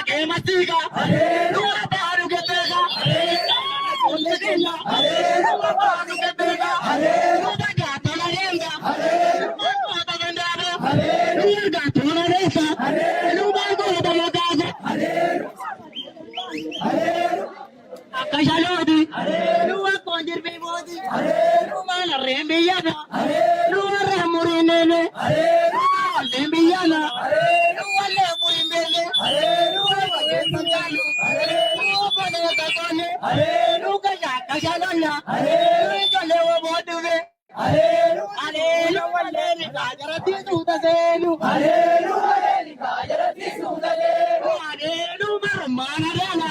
के मसीहा लुआ पारू के तेगा बोले दिला लुआ पारू के तेगा लुआ गाता रहेगा लुआ गाता रहेगा लुआ गाता रहेगा लुआ गाता रहेगा कशालोदी लुआ कौंजर पे बोदी लुआ रेंबियाना लुआ रेमुरीने लुआ लेंबियाना लुआ लेमुरीने लुआ बजे संजालू लुआ बने तकोने लुआ कशालोया लुआ ले वो बोदुवे लुआ ले निकाजरती सुदसेलु लुआ ले निकाजरती सुदसेलु लुआ माना लेला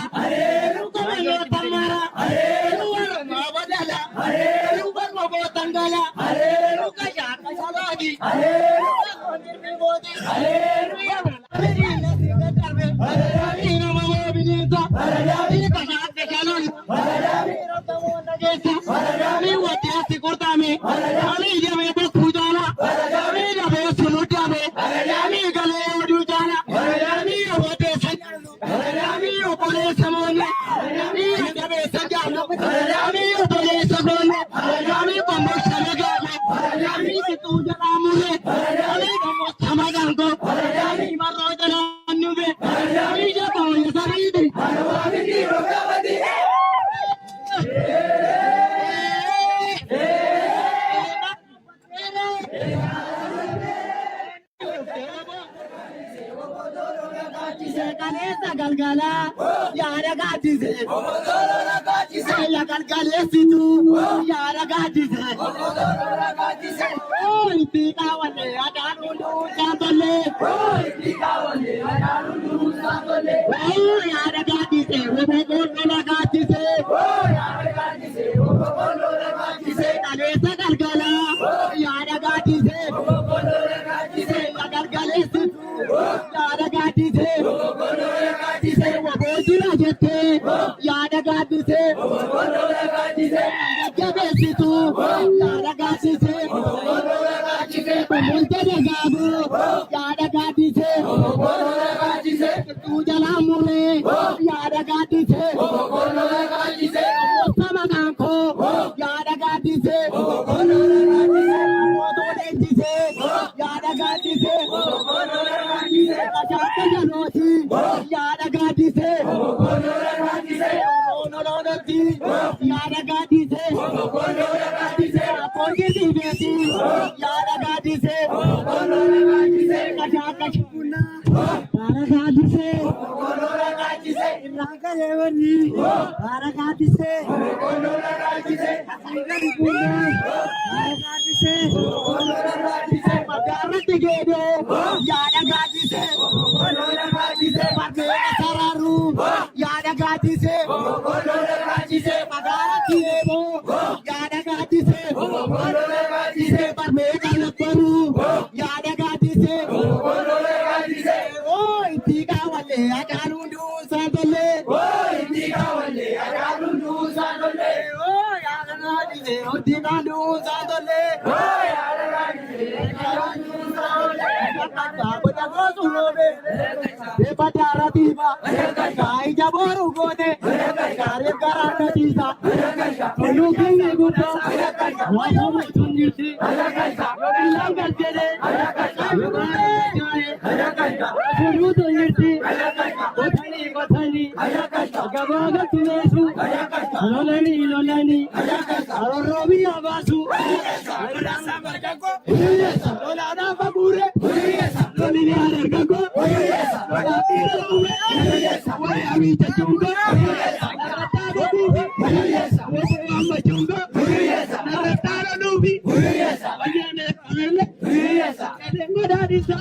galgala yara gati se ya galgale situ yara gati se oi tika wale adanu lu satole oi yara gati se wo bolo gati se kale sa galgala yara gati se ya galgale situ yara gati se यारा गाती से जबेसी तू यारा गाती से बोलते रे गाबू यारा गाती से तू जला मुले यारा गाती से समाधान को यारा गाती से यारा गाती से यारा गाती से यारा गाती से कोई दी बेटी यारा गाती से कचा कचुना यारा गाती से रागा लेवनी यारा गाती से यारा गाती से मगारत गेदे यारा गाती से मगे सरारू यारा गाती से मगारत गेदे यारा गाती से पर मेघल करू यारा गाती से ओय तीगा वाले अगारुंडू सादले ओय तीगा वाले अगारुंडू सादले ओय आगनादी से ओदिगांडू सादले ओय आगनादी से अगारुंडू सादले काबता को सुनोबे ए बटारा दीवा गाय जबोरु गोदे कार्य कराना दीसा लुकिंगे गुटा वायो में चुनिसी लंगर तेरे शुरू तो येसी कोथली गबागा तुलेसु लोलनी रोबी आवासु लोलाना बाबूरे लोली यार गगो लोला पीरो वे अभी चुंगा नरता बबू वो अम्मा चुंगा नरता रूबी अजने करेले एदेंगो दादिसा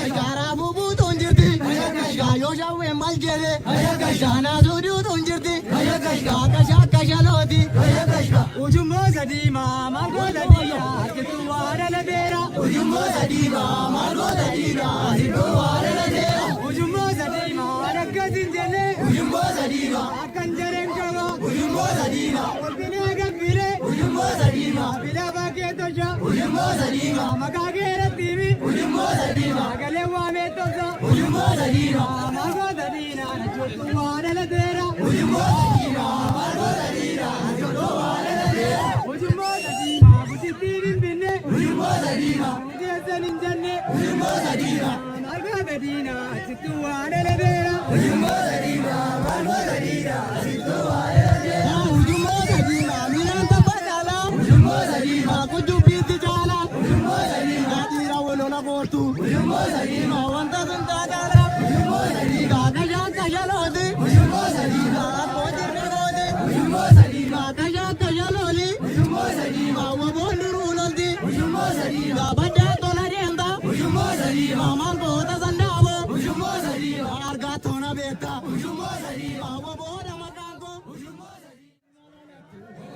Gara bubu tunjirti, gayo shawe maljere, shana zuriu tunjirti, kaka shaloti. Ujumbo sadima, margo ladira, situwara ladera. Ujumbo sadima, margo ladira, situwara ladera. Ujumbo sadima, rakazinjele. Ujumbo sadima, akanjaren kawa. Ujumbo sadima, olbine gambire. Ujumbo sadima, bila baketoja. Ujumbo sadima, magagera tivi. Ujumbo sadima, galewa metoza. Ujumbo sadima, margo ladira, situwara ladera. Ujumbo sadima, margo ladira, situwara ladera. Ujumbo sadima, butirin binne. Ujumbo sadima, jesanin janne. Ujumbo sadima, margo ladira, situwara ladera. Ujumbo sadima, margo ladira, situwara ladera. Ujumbo sadima, miranta padala. Ujumbo sadima, kujubiti jala. Ujumbo sadima, tira wolola gortu. Ujumbo sadima, wanta sunta jala. Ujumbo sadima, kaya lodi. Ujumbo sadima, kodi negodi. Ujumbo sadima, kaya loli. Ujumbo sadima, wabonuru lodi. Ujumbo sadima, bada tolarenda. Ujumbo sadima, margo tazandabo. Ujumbo sadima, arga thona beta. Ujumbo sadima, wabona makango. Ujumbo sadima.